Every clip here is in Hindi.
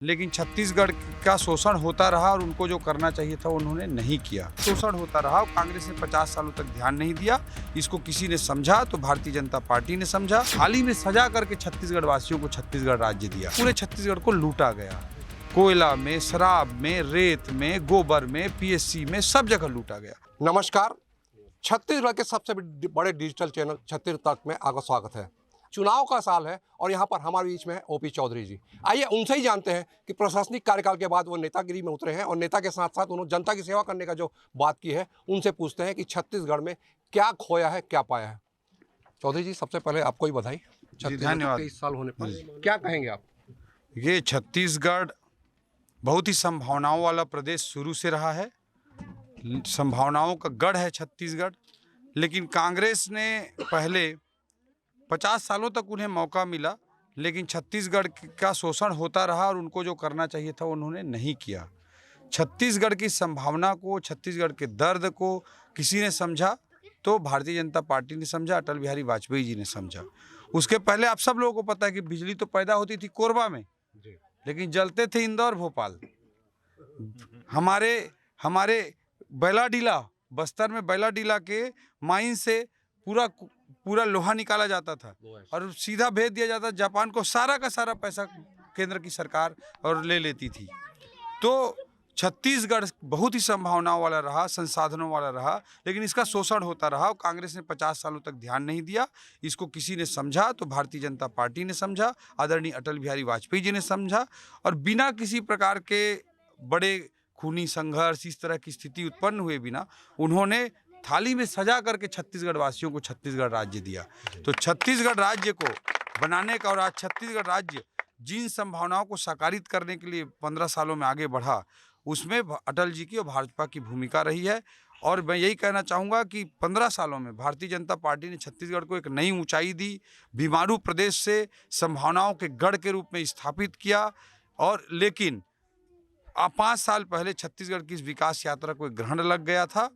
लेकिन छत्तीसगढ़ का शोषण होता रहा और उनको जो करना चाहिए था उन्होंने नहीं किया। शोषण होता रहा और कांग्रेस ने 50 सालों तक ध्यान नहीं दिया। इसको किसी ने समझा तो भारतीय जनता पार्टी ने समझा। हाल ही में सजा करके छत्तीसगढ़ वासियों को छत्तीसगढ़ राज्य दिया। पूरे छत्तीसगढ़ को लूटा गया। कोयला में, शराब में, रेत में, गोबर में, पीएससी में, सब जगह लूटा गया। नमस्कार, छत्तीसगढ़ के सबसे बड़े डिजिटल चैनल छत्तीस तक में आपका स्वागत है। चुनाव का साल है और यहाँ पर हमारे बीच में है ओपी चौधरी जी। आइए उनसे ही जानते हैं कि प्रशासनिक कार्यकाल के बाद वो नेतागिरी में उतरे हैं और नेता के साथ साथ उन्होंने जनता की सेवा करने का जो बात की है, उनसे पूछते हैं कि छत्तीसगढ़ में क्या खोया है, क्या पाया है। चौधरी जी, सबसे पहले आपको ही बधाई। धन्यवाद। 23 साल होने पर क्या कहेंगे आप? ये छत्तीसगढ़ बहुत ही संभावनाओं वाला प्रदेश शुरू से रहा है। संभावनाओं का गढ़ है छत्तीसगढ़। लेकिन कांग्रेस ने पहले 50 सालों तक उन्हें मौका मिला, लेकिन छत्तीसगढ़ का शोषण होता रहा और उनको जो करना चाहिए था उन्होंने नहीं किया। छत्तीसगढ़ की संभावना को, छत्तीसगढ़ के दर्द को किसी ने समझा तो भारतीय जनता पार्टी ने समझा, अटल बिहारी वाजपेयी जी ने समझा। उसके पहले आप सब लोगों को पता है कि बिजली तो पैदा होती थी कोरबा में, लेकिन जलते थे इंदौर, भोपाल। हमारे बैलाडीला, बस्तर में बैलाडीला के माइन से पूरा लोहा निकाला जाता था और सीधा भेज दिया जाता जापान को। सारा का सारा पैसा केंद्र की सरकार और ले लेती थी। तो छत्तीसगढ़ बहुत ही संभावनाओं वाला रहा, संसाधनों वाला रहा, लेकिन इसका शोषण होता रहा और कांग्रेस ने 50 सालों तक ध्यान नहीं दिया। इसको किसी ने समझा तो भारतीय जनता पार्टी ने समझा, आदरणीय अटल बिहारी वाजपेयी जी ने समझा, और बिना किसी प्रकार के बड़े खूनी संघर्ष, इस तरह की स्थिति उत्पन्न हुए बिना उन्होंने थाली में सजा करके छत्तीसगढ़ वासियों को छत्तीसगढ़ राज्य दिया। तो छत्तीसगढ़ राज्य को बनाने का, और आज छत्तीसगढ़ राज्य जिन संभावनाओं को साकारित करने के लिए 15 सालों में आगे बढ़ा, उसमें अटल जी की और भाजपा की भूमिका रही है। और मैं यही कहना चाहूँगा कि 15 सालों में भारतीय जनता पार्टी ने छत्तीसगढ़ को एक नई ऊंचाई दी, बीमारू प्रदेश से संभावनाओं के गढ़ के रूप में स्थापित किया। और लेकिन 5 साल पहले छत्तीसगढ़ की इस विकास यात्रा को एक ग्रहण लग गया था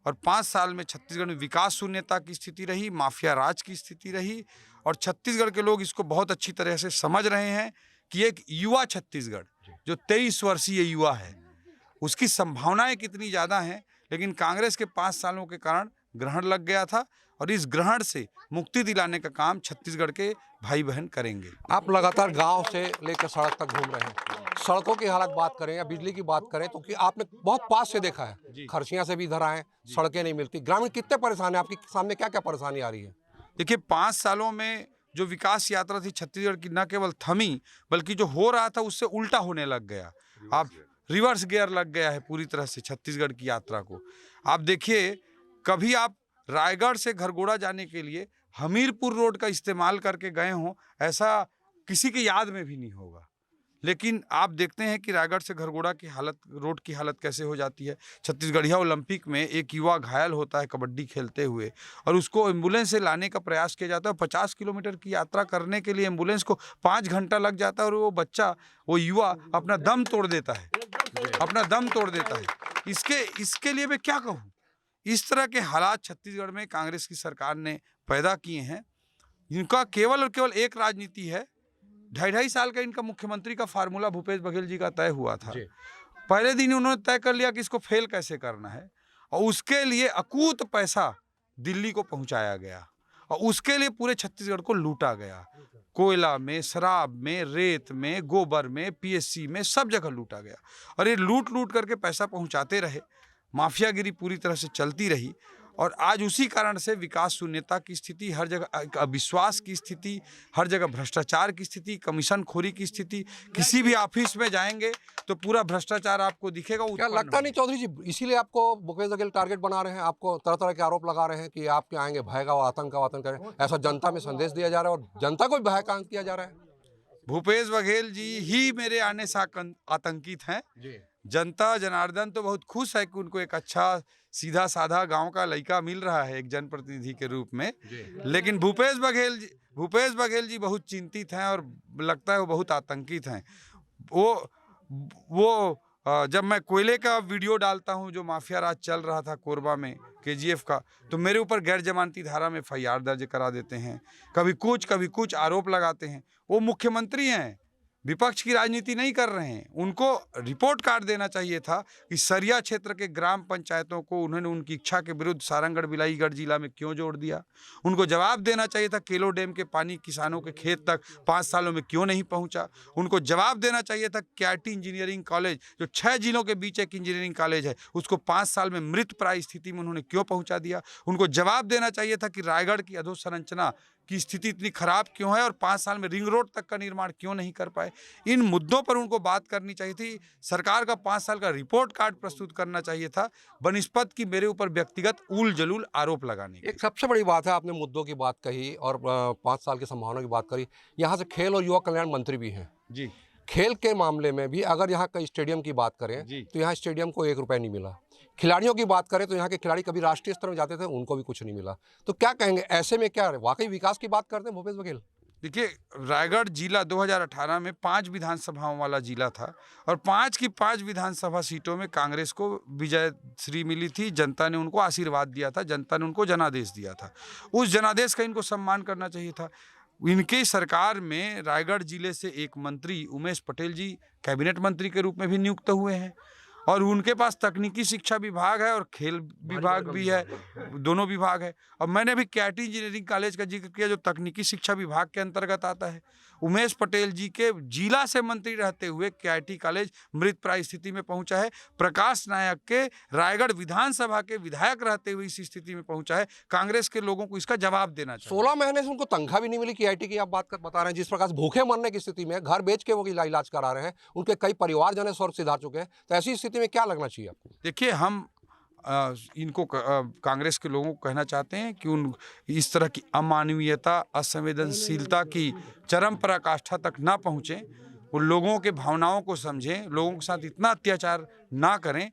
और 5 साल में छत्तीसगढ़ में विकास शून्यता की स्थिति रही, माफिया राज की स्थिति रही। और छत्तीसगढ़ के लोग इसको बहुत अच्छी तरह से समझ रहे हैं कि एक युवा छत्तीसगढ़ जो 23 वर्षीय युवा है, उसकी संभावनाएं कितनी ज़्यादा हैं। लेकिन कांग्रेस के 5 सालों के कारण ग्रहण लग गया था और इस ग्रहण से मुक्ति दिलाने का काम छत्तीसगढ़ के भाई बहन करेंगे। आप लगातार गांव से लेकर सड़क तक घूम रहे हैं। सड़कों की हालत बात करें या बिजली की बात करें तो कि आपने बहुत पास से देखा है, खरसिया से भी इधर आए, सड़कें नहीं मिलती। ग्रामीण कितने परेशान है? आपके सामने क्या क्या परेशानी आ रही है? देखिए, 5 सालों में जो विकास यात्रा थी छत्तीसगढ़ की, न केवल थमी बल्कि जो हो रहा था उससे उल्टा होने लग गया। आप रिवर्स गियर लग गया है पूरी तरह से छत्तीसगढ़ की यात्रा को। आप देखिए, कभी आप रायगढ़ से घरघोड़ा जाने के लिए हमीरपुर रोड का इस्तेमाल करके गए हों, ऐसा किसी के याद में भी नहीं होगा। लेकिन आप देखते हैं कि रायगढ़ से घरघोड़ा की हालत, रोड की हालत कैसे हो जाती है। छत्तीसगढ़िया ओलंपिक में एक युवा घायल होता है कबड्डी खेलते हुए और उसको एम्बुलेंस से लाने का प्रयास किया जाता है। 50 किलोमीटर की यात्रा करने के लिए एम्बुलेंस को 5 घंटा लग जाता है और वो बच्चा, वो युवा अपना दम तोड़ देता है, अपना दम तोड़ देता है। इसके लिए मैं क्या कहूँ? इस तरह के हालात छत्तीसगढ़ में कांग्रेस की सरकार ने पैदा किए हैं। इनका केवल और केवल एक राजनीति है। 2.5 साल का इनका मुख्यमंत्री का फार्मूला भूपेश बघेल जी का तय हुआ था। पहले दिन उन्होंने तय कर लिया कि इसको फेल कैसे करना है, और उसके लिए अकूत पैसा दिल्ली को पहुंचाया गया और उसके लिए पूरे छत्तीसगढ़ को लूटा गया। कोयला में, शराब में, रेत में, गोबर में, पीएससी में, सब जगह लूटा गया। और ये लूट करके पैसा पहुंचाते रहे। माफियागिरी पूरी तरह से चलती रही और आज उसी कारण से विकास शून्यता की स्थिति, हर जगह अविश्वास की स्थिति, हर जगह भ्रष्टाचार की स्थिति, कमीशन खोरी की स्थिति। किसी भी ऑफिस में जाएंगे तो पूरा भ्रष्टाचार आपको दिखेगा। क्या लगता नहीं चौधरी जी, इसीलिए आपको भूपेश बघेल टारगेट बना रहे हैं? आपको तरह तरह के आरोप लगा रहे हैं कि आप क्या आएंगे, भय का आतंक करें, ऐसा जनता में संदेश दिया जा रहा है और जनता को भी भयभीत किया जा रहा है। भूपेश बघेल जी ही मेरे आने से आतंकित हैं। जनता जनार्दन तो बहुत खुश है कि उनको एक अच्छा सीधा साधा गांव का लड़का मिल रहा है एक जनप्रतिनिधि के रूप में। लेकिन भूपेश बघेल जी बहुत चिंतित हैं और लगता है वो बहुत आतंकित हैं। वो जब मैं कोयले का वीडियो डालता हूं, जो माफिया राज चल रहा था कोरबा में केजीएफ का, तो मेरे ऊपर गैर जमानती धारा में FIR दर्ज करा देते हैं। कभी कुछ आरोप लगाते हैं। वो मुख्यमंत्री हैं, विपक्ष की राजनीति नहीं कर रहे हैं। उनको रिपोर्ट कार्ड देना चाहिए था कि सरिया क्षेत्र के ग्राम पंचायतों को उन्होंने उनकी इच्छा के विरुद्ध सारंगढ़ बिलाईगढ़ जिला में क्यों जोड़ दिया। उनको जवाब देना चाहिए था केलो डैम के पानी किसानों के खेत तक 5 सालों में क्यों नहीं पहुंचा। उनको जवाब देना चाहिए था केआईटी इंजीनियरिंग कॉलेज जो 6 जिलों के बीच एक इंजीनियरिंग कॉलेज है उसको 5 साल में मृत प्राय स्थिति में उन्होंने क्यों पहुंचा दिया। उनको जवाब देना चाहिए था कि रायगढ़ की अधोसंरचना की स्थिति इतनी खराब क्यों है और 5 साल में रिंग रोड तक का निर्माण क्यों नहीं कर पाए। इन मुद्दों पर उनको बात करनी चाहिए थी। सरकार का 5 साल का रिपोर्ट कार्ड प्रस्तुत करना चाहिए था बनिस्पत की मेरे ऊपर व्यक्तिगत उल जलूल आरोप लगाने की। एक सबसे बड़ी बात है, आपने मुद्दों की बात कही और 5 साल की संभावना की बात करी। यहाँ से खेल और युवा कल्याण मंत्री भी हैं जी। खेल के मामले में भी अगर यहाँ का स्टेडियम की बात करें तो यहाँ स्टेडियम को 1 रुपया नहीं मिला। खिलाड़ियों की बात करें तो यहाँ के खिलाड़ी कभी राष्ट्रीय स्तर में जाते थे, उनको भी कुछ नहीं मिला। तो क्या कहेंगे ऐसे में, क्या वाकई विकास की बात करते हैं भूपेश बघेल? देखिए, रायगढ़ जिला 2018 में 5 विधानसभाओं वाला जिला था और 5 की 5 विधानसभा सीटों में कांग्रेस को विजय श्री मिली थी। जनता ने उनको आशीर्वाद दिया था, जनता ने उनको जनादेश दिया था। उस जनादेश का इनको सम्मान करना चाहिए था। इनकी सरकार में रायगढ़ जिले से एक मंत्री उमेश पटेल जी कैबिनेट मंत्री के रूप में भी नियुक्त हुए हैं और उनके पास तकनीकी शिक्षा विभाग है और खेल विभाग भी है, दोनों विभाग है। और मैंने भी केआईटी इंजीनियरिंग कॉलेज का जिक्र किया जो तकनीकी शिक्षा विभाग के अंतर्गत आता है। उमेश पटेल जी के जिला से मंत्री रहते हुए केआईटी कॉलेज मृत प्राय स्थिति में पहुंचा है। प्रकाश नायक के रायगढ़ विधानसभा के विधायक रहते हुए इस स्थिति में पहुंचा है। कांग्रेस के लोगों को इसका जवाब देना चाहिए। 16 महीने से उनको तनख्वाह भी नहीं मिली। केआईटी की आप बता रहे हैं, जिस प्रकार से भूखे मरने की स्थिति में घर बेच के वो इलाज करा रहे हैं, उनके कई परिवारजन है स्वर्ग सिधार चुके हैं। तो ऐसी स्थिति में क्या लगना चाहिए आपको? देखिए, हम इनको कांग्रेस के लोगों को कहना चाहते हैं कि उन इस तरह की अमानवीयता, असंवेदनशीलता की चरम पराकाष्ठा तक ना पहुँचें। वो लोगों के भावनाओं को समझें, लोगों के साथ इतना अत्याचार ना करें।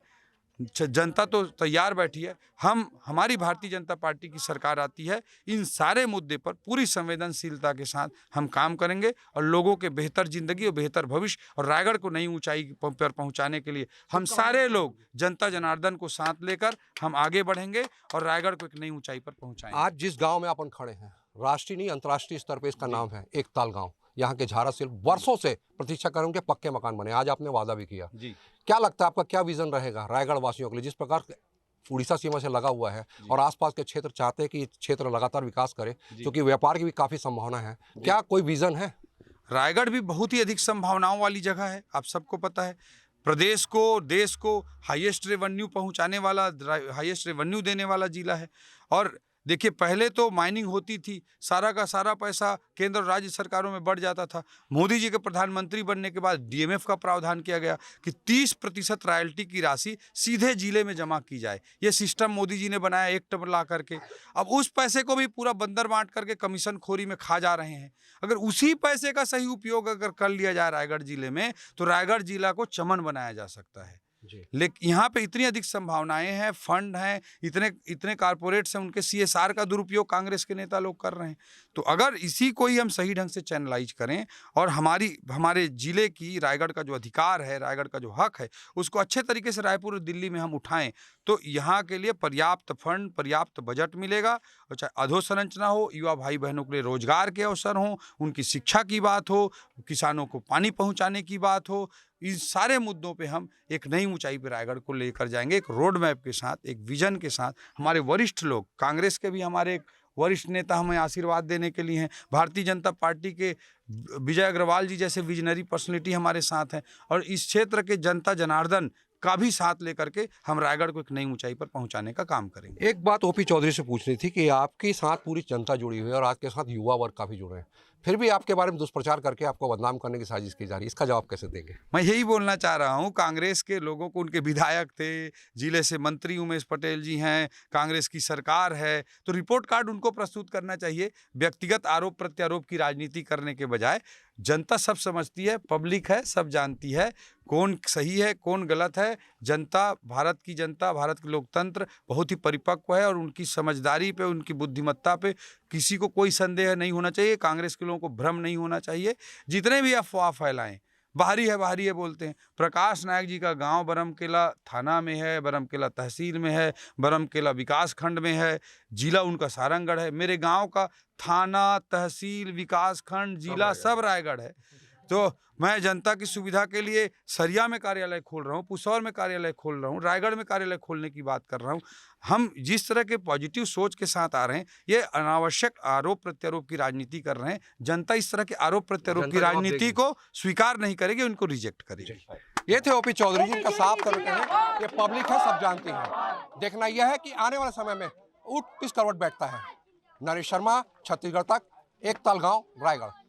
जनता तो तैयार बैठी है। हमारी भारतीय जनता पार्टी की सरकार आती है, इन सारे मुद्दे पर पूरी संवेदनशीलता के साथ हम काम करेंगे और लोगों के बेहतर जिंदगी और बेहतर भविष्य और रायगढ़ को नई ऊंचाई पर पहुंचाने के लिए हम सारे लोग जनता जनार्दन को साथ लेकर हम आगे बढ़ेंगे और रायगढ़ को एक नई ऊंचाई पर पहुंचाएंगे। आज जिस गाँव में अपन खड़े हैं, राष्ट्रीय नहीं अंतर्राष्ट्रीय स्तर पर इसका नाम है एकताल गाँव। यहाँ के झारासिल वर्षों से प्रतीक्षा कर उनके पक्के मकान बने। आज आपने वादा भी किया जी। क्या लगता है आपका क्या विजन रहेगा रायगढ़ वासियों के लिए, जिस प्रकार उड़ीसा सीमा से लगा हुआ है और आसपास के क्षेत्र चाहते हैं कि क्षेत्र लगातार विकास करे, क्योंकि व्यापार की भी काफी संभावना है। क्या कोई विजन है? रायगढ़ भी बहुत ही अधिक संभावनाओं वाली जगह है, आप सबको पता है। प्रदेश को, देश को हाईएस्ट रेवेन्यू पहुंचाने वाला, हाईएस्ट रेवेन्यू देने वाला जिला है। और देखिए, पहले तो माइनिंग होती थी, सारा का सारा पैसा केंद्र और राज्य सरकारों में बढ़ जाता था। मोदी जी के प्रधानमंत्री बनने के बाद डीएमएफ का प्रावधान किया गया कि 30% रॉयल्टी की राशि सीधे जिले में जमा की जाए। ये सिस्टम मोदी जी ने बनाया एक्ट ला करके। अब उस पैसे को भी पूरा बंदर बांट करके कमीशन खोरी में खा जा रहे हैं। अगर उसी पैसे का सही उपयोग अगर कर लिया जाए रायगढ़ जिले में, तो रायगढ़ जिला को चमन बनाया जा सकता है। लेकिन यहाँ पे इतनी अधिक संभावनाएं हैं, फंड हैं, इतने कारपोरेट्स हैं, उनके सीएसआर का दुरुपयोग कांग्रेस के नेता लोग कर रहे हैं। तो अगर इसी को ही हम सही ढंग से चैनलाइज करें और हमारे जिले की, रायगढ़ का जो अधिकार है, रायगढ़ का जो हक है, उसको अच्छे तरीके से रायपुर और दिल्ली में हम उठाएं, तो यहाँ के लिए पर्याप्त फंड, पर्याप्त बजट मिलेगा। और चाहे अधोसंरचना हो, युवा भाई बहनों के लिए रोजगार के अवसर हों, उनकी शिक्षा की बात हो, किसानों को पानी पहुँचाने की बात हो, इन सारे मुद्दों पे हम एक नई ऊंचाई पे रायगढ़ को लेकर जाएंगे, एक रोड मैप के साथ, एक विजन के साथ। हमारे वरिष्ठ लोग, कांग्रेस के भी हमारे एक वरिष्ठ नेता हमें आशीर्वाद देने के लिए हैं। भारतीय जनता पार्टी के विजय अग्रवाल जी जैसे विजनरी पर्सनैलिटी हमारे साथ हैं और इस क्षेत्र के जनता जनार्दन का भी साथ लेकर के हम रायगढ़ को एक नई ऊंचाई पर पहुंचाने का काम करेंगे। एक बात ओपी चौधरी से पूछनी थी कि आपके साथ पूरी जनता जुड़ी हुई है और आपके साथ युवा वर्ग काफ़ी जुड़े हैं, फिर भी आपके बारे में दुष्प्रचार करके आपको बदनाम करने की साजिश की जा रही है, इसका जवाब कैसे देंगे? मैं यही बोलना चाह रहा हूँ, कांग्रेस के लोगों को, उनके विधायक थे, जिले से मंत्री उमेश पटेल जी हैं, कांग्रेस की सरकार है, तो रिपोर्ट कार्ड उनको प्रस्तुत करना चाहिए। व्यक्तिगत आरोप प्रत्यारोप की राजनीति करने के बजाय जनता सब समझती है, पब्लिक है, सब जानती है कौन सही है कौन गलत है। जनता, भारत की जनता, भारत के लोकतंत्र बहुत ही परिपक्व है और उनकी समझदारी पे, उनकी बुद्धिमत्ता पे किसी को कोई संदेह नहीं होना चाहिए। कांग्रेस के लोगों को भ्रम नहीं होना चाहिए। जितने भी अफवाह फैलाएं, बाहरी है बोलते हैं। प्रकाश नायक जी का गांव बरमकेला थाना में है, बरमकेला तहसील में है, बरमकेला विकास खंड में है, जिला उनका सारंगढ़ है। मेरे गांव का थाना, तहसील, विकास खंड, जिला सब रायगढ़ है। तो मैं जनता की सुविधा के लिए सरिया में कार्यालय खोल रहा हूँ, पुसौर में कार्यालय खोल रहा हूँ, रायगढ़ में कार्यालय खोलने की बात कर रहा हूँ। हम जिस तरह के पॉजिटिव सोच के साथ आ रहे हैं, ये अनावश्यक आरोप प्रत्यारोप की राजनीति कर रहे हैं। जनता इस तरह के आरोप प्रत्यारोप की राजनीति को स्वीकार नहीं करेगी, उनको रिजेक्ट करेगी। ये थे ओपी चौधरी जिनका साफ तौर पर कहें, ये पब्लिक है, सब जानती है। देखना यह है कि आने वाले समय में ऊँट किस करवट बैठता है। नरेश शर्मा, छत्तीसगढ़ तक, एकताल गांव, रायगढ़।